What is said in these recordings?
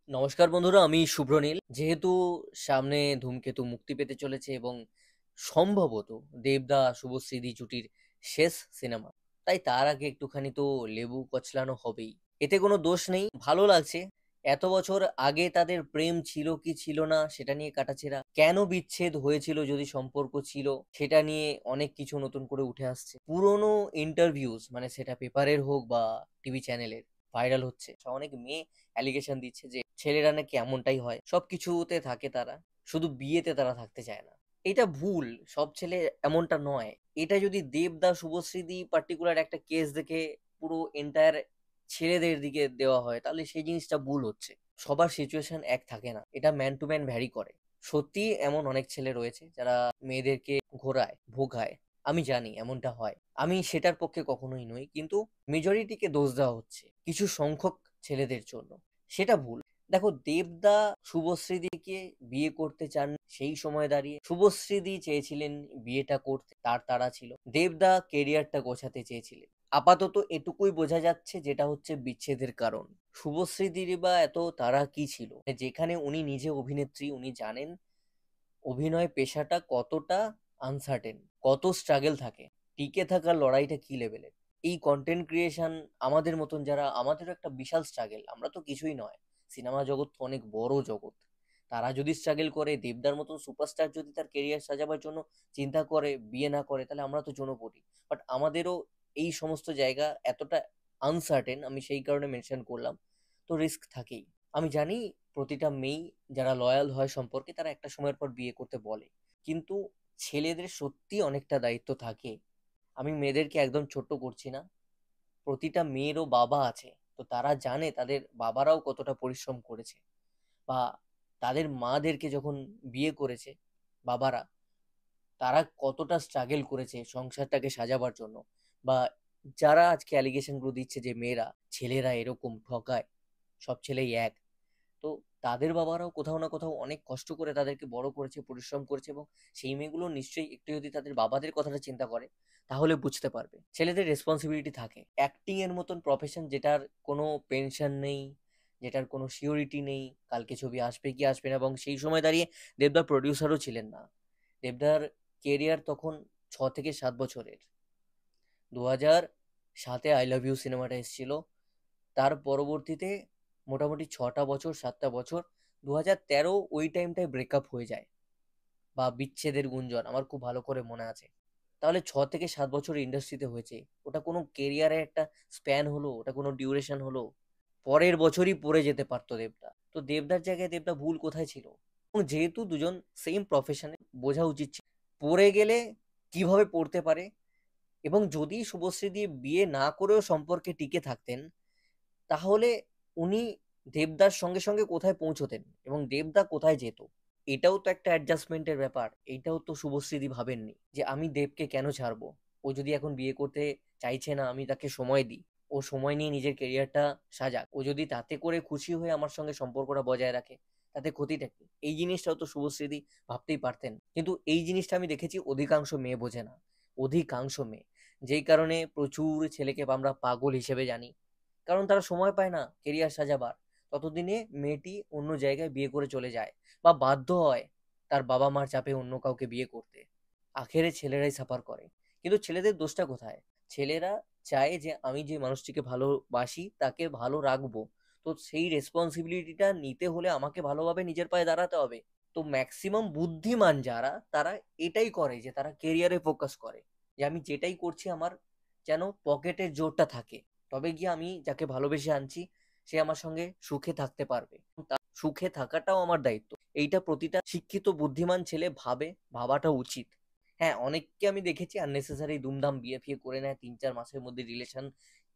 নমস্কার বন্ধুরা, আমি শুভ্রনীল। যেহেতু সামনে ধূমকেতু মুক্তি পেতে চলেছে এবং সম্ভবত দেবদা শুভশ্রীদি জুটির শেষ সিনেমা, তাই তার আগে একটুখানি তো লেবু কচলানো হবেই। এতে কোনো দোষ নেই, ভালো লাগছে। এত বছর আগে তাদের প্রেম ছিল কি ছিল না সেটা নিয়ে কাটাছেঁড়া, কেন বিচ্ছেদ হয়েছিল যদি সম্পর্ক ছিল সেটা নিয়ে অনেক কিছু নতুন করে উঠে আসছে। পুরনো ইন্টারভিউজ, মানে সেটা পেপারের হোক বা টিভি চ্যানেলের, ভাইরাল হচ্ছে। অনেক মেয়ে অ্যালিগেশন দিচ্ছে যে ছেলেরা নাকি এমনটাই হয়, সবকিছুতে থাকে তারা, শুধু বিয়েতে তারা থাকতে চায় না। এটা ভুল, সব ছেলে এমনটা নয়। এটা যদি দেবদা শুভশ্রীদি পার্টিকুলার একটা কেস দেখে পুরো এন্টায়ার ছেলেদের দিকে দেওয়া হয়, তাহলে সেই জিনিসটা ভুল হচ্ছে। সবার সিচুয়েশন এক থাকে না, এটা ম্যান টু ম্যান ভ্যারি করে। সত্যি এমন অনেক ছেলে রয়েছে যারা মেয়েদেরকে ঘোরায়, ভোগায়। আমি জানি এমনটা হয়, আমি সেটার পক্ষে কখনোই নই, কিন্তু মেজরিটিকে দোষ দেওয়া হচ্ছে কিছু সংখ্যক ছেলেদের জন্য। সেটা ভুল। দেখো, দেবদা শুভশ্রীদিকে বিয়ে করতে চান, সেই সময় দাঁড়িয়ে শুভশ্রীদি চেয়েছিলেন বিয়েটা করতে, তার তাড়া ছিল। দেবদা কেরিয়ারটা গোছাতে চেয়েছিলেন। আপাতত এটুকুই বোঝা যাচ্ছে, যেটা হচ্ছে বিচ্ছেদের কারণ। শুভশ্রীদির বা এত তাড়া কি ছিল? যেখানে উনি নিজে অভিনেত্রী, উনি জানেন অভিনয় পেশাটা কতটা আনসার্টেন, কত স্ট্রাগল থাকে, টিকে থাকার লড়াইটা কি লেভেলের। এই কন্টেন্ট ক্রিয়েশন আমাদের মতন যারা, আমাদেরও একটা বিশাল স্ট্রাগল। আমরা তো কিছুই নয়, সিনেমা জগৎ তো অনেক বড় জগৎ। তারা যদি স্ট্রাগল করে, দেবদার মতন সুপারস্টার যদি তার কেরিয়ার সাজাবার জন্য চিন্তা করে, বিয়ে না করে, তাহলে আমরা তো জনপটি। বাট আমাদেরও এই সমস্ত জায়গা এতটা আনসার্টেন, আমি সেই কারণে মেনশন করলাম। তো রিস্ক থাকেই। আমি জানি প্রতিটা মেয়ে যারা লয়াল হয় সম্পর্কে, তারা একটা সময়ের পর বিয়ে করতে বলে, কিন্তু ছেলেদের সত্যি অনেকটা দায়িত্ব থাকে। আমি মেয়েদেরকে একদম ছোট্ট করছি না, প্রতিটা মেয়েরও বাবা আছে, তো তারা জানে তাদের বাবারাও কতটা পরিশ্রম করেছে, বা তাদের মাদেরকে যখন বিয়ে করেছে বাবারা, তারা কতটা স্ট্রাগল করেছে সংসারটাকে সাজাবার জন্য। বা যারা আজকে অ্যালিগেশন গুলো দিচ্ছে যে মেয়েরা, ছেলেরা এরকম ঠকায়, সব ছেলেই এক, তো তাদের বাবারাও কোথাও না কোথাও অনেক কষ্ট করে তাদেরকে বড় করেছে, পরিশ্রম করেছে। এবং সেই মেয়েগুলো নিশ্চয়ই একটু যদি তাদের বাবাদের কথাটা চিন্তা করে, তাহলে বুঝতে পারবে ছেলেদের রেসপন্সিবিলিটি থাকে। অ্যাক্টিং এর মতন প্রফেশন, যেটার কোনো পেনশন নেই, যেটার কোনো সিওরিটি নেই, কালকে ছবি আসবে কি আসবে না। এবং সেই সময় দাঁড়িয়ে দেবদার প্রডিউসারও ছিলেন না। দেবদার কেরিয়ার তখন 6 থেকে 7 বছরের। 2007-এ আই লাভ ইউ সিনেমাটা এসেছিল, তার পরবর্তীতে মোটামুটি 6টা বছর 7টা বছর, 2013 ওই টাইমটায় ব্রেকআপ হয়ে যায়, বা বিচ্ছেদের গুঞ্জন, আমার খুব ভালো করে মনে আছে। তাহলে 6 থেকে 7 বছর ইন্ডাস্ট্রিতে হয়েছে, ওটা কোনো কেরিয়ারের একটা স্প্যান হলো? ওটা কোনো ডিউরেশন হলো? পরের বছরই পড়ে যেতে পারতো দেবদা। তো দেবদার জায়গায় দেবদা ভুল কোথায় ছিল? এবং যেহেতু দুজন সেম প্রফেশনে, বোঝা উচিত ছিল পড়ে গেলে কিভাবে পড়তে পারে। এবং যদি শুভশ্রী দিয়ে বিয়ে না করেও সম্পর্কে টিকে থাকতেন, তাহলে উনি দেবদার সঙ্গে সঙ্গে কোথায় পৌঁছতেন এবং দেবদা কোথায় যেত? এটাও তো একটা অ্যাডজাস্টমেন্টের ব্যাপার। এইটাও তো শুভশ্রীদি ভাবেননি যে আমি দেবকে কেন ছাড়বো। ও যদি এখন বিয়ে করতে চাইছে না, আমি তাকে সময় দিই, ও সময় নিয়ে নিজের কেরিয়ারটা সাজাক। ও যদি তাতে করে খুশি হয়ে আমার সঙ্গে সম্পর্কটা বজায় রাখে, তাতে ক্ষতিটা কি? এই জিনিসটাও তো শুভশ্রীদি ভাবতেই পারতেন। কিন্তু এই জিনিসটা আমি দেখেছি অধিকাংশ মেয়ে বোঝে না, অধিকাংশ মেয়ে। যেই কারণে প্রচুর ছেলেকে আমরা পাগল হিসেবে জানি, কারণ তারা সময় পায় না কেরিয়ার সাজাবার। ততদিনে মেয়েটি অন্য জায়গায় বিয়ে করে চলে যায়, বা বাধ্য হয় তার বাবা মার চাপে অন্য কাউকে বিয়ে করতে। আখেরে ছেলেরাই সাফার করে। কিন্তু ছেলেদের দোষটা কোথায়? ছেলেরা চায় যে আমি যে মানুষটিকে ভালোবাসি তাকে ভালো রাখবো, তো সেই রেসপন্সিবিলিটিটা নিতে হলে আমাকে ভালোভাবে নিজের পায়ে দাঁড়াতে হবে। তো ম্যাক্সিমাম বুদ্ধিমান যারা, তারা এটাই করে যে তারা কেরিয়ারে ফোকাস করে, যে আমি যেটাই করছি আমার যেন পকেটের জোরটা থাকে, তবে গিয়ে আমি যাকে ভালোবেসে আনছি সে আমার সঙ্গে সুখে থাকতে পারবে। তার সুখে থাকাটাও আমার দায়িত্ব। এইটা প্রতিটা শিক্ষিত বুদ্ধিমান ছেলে ভাবে, ভাবাটা উচিত। হ্যাঁ, অনেককে আমি দেখেছি আননেসেসারি দুমদাম বিয়ে ফিয়ে করে নেয়, 3-4 মাসের মধ্যে রিলেশন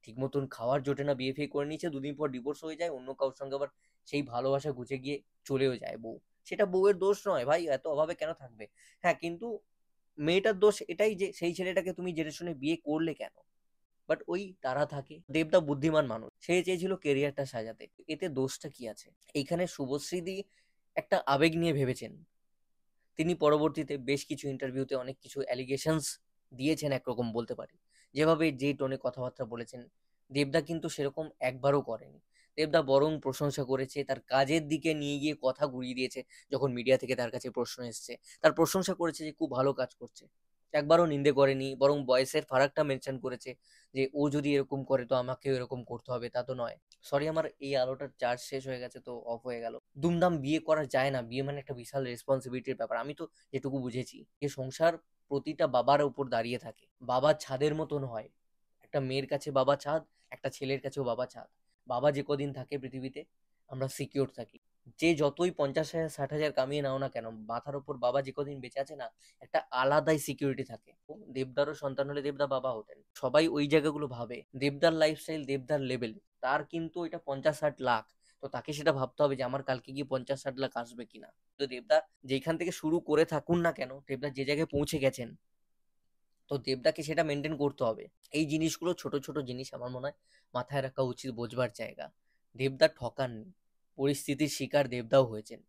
ঠিক মতন খাওয়ার জোটে না, বিয়ে ফিয়ে করে নিয়েছে, 2 দিন পর ডিভোর্স হয়ে যায়, অন্য কারোর সঙ্গে আবার সেই ভালোবাসা ঘুচে গিয়ে চলেও যায় বউ। সেটা বউয়ের দোষ নয় ভাই, এত অভাবে কেন থাকবে। হ্যাঁ, কিন্তু মেয়েটার দোষ এটাই যে সেই ছেলেটাকে তুমি জেনে শুনে বিয়ে করলে কেন। বাট ওই তারা থাকে। দেবদা বুদ্ধিমান মানুষ, সে চেয়েছিল কেরিয়ারটা সাজাতে, এতে দোষটা কি আছে? এইখানে শুভশ্রীদি একটা আবেগ নিয়ে ভেবেছেন। তিনি পরবর্তীতে বেশ কিছু ইন্টারভিউতে অনেক কিছু অ্যালিগেশনস দিয়েছেন, একরকম বলতে পারি। যেভাবে যে টোনে কথাবার্তা বলেছেন, দেবদা কিন্তু সেরকম একবারও করেনি। দেবদা বরং প্রশংসা করেছে, তার কাজের দিকে নিয়ে গিয়ে কথা ঘুরিয়ে দিয়েছে। যখন মিডিয়া থেকে তার কাছে প্রশ্ন এসছে, তার প্রশংসা করেছে যে খুব ভালো কাজ করছে, একবারও নিন্দে করেনি, বরং বয়সের ফারাকটা মেনশন করেছে যে ও যদি এরকম করে তো আমাকেও এরকম করতে হবে, তা তো নয়। সরি, আমার এই আলোটার চার্জ শেষ হয়ে গেছে তো অফ হয়ে গেল। দুমদাম বিয়ে করা যায় না, বিয়ে মানে একটা বিশাল রেসপন্সিবিলিটির ব্যাপার। আমি তো যেটুকু বুঝেছি, যে সংসার প্রতিটা বাবার উপর দাঁড়িয়ে থাকে, বাবা ছাদের মতন হয়। একটা মেয়ের কাছে বাবা ছাদ, একটা ছেলের কাছেও বাবা ছাদ। বাবা যে কদিন থাকে পৃথিবীতে, আমরা সিকিউর থাকি। যে যতই 50,000 60,000 কামিয়ে নাও না কেন, মাথার উপর বাবা যে কদিন বেঁচে আছে না, একটা আলাদাই সিকিউরিটি থাকে। ও দেবদারও সন্তান হলে দেবদা বাবা হতেন। সবাই ওই জায়গাগুলো ভাবে, দেবদার লাইফস্টাইল, দেবদার লেভেল, তার কিন্তু এটা 50-60 লাখ। তো তাকে সেটা ভাবতে হবে যে আমার কালকে গিয়ে 50-60 লাখ আসবে কিনা। তো দেবদা যেখান থেকে শুরু করে থাকুন না কেন, দেবদা যে জায়গায় পৌঁছে গেছেন, তো দেবদাকে সেটা মেনটেন করতে হবে। এই জিনিসগুলো ছোট ছোট জিনিস আমার মনে হয় মাথায় রাখা উচিত, বোঝবার জায়গা। দেবদা ঠকাননি, পরিস্থিতির শিকার দেবদাও হয়েছেন।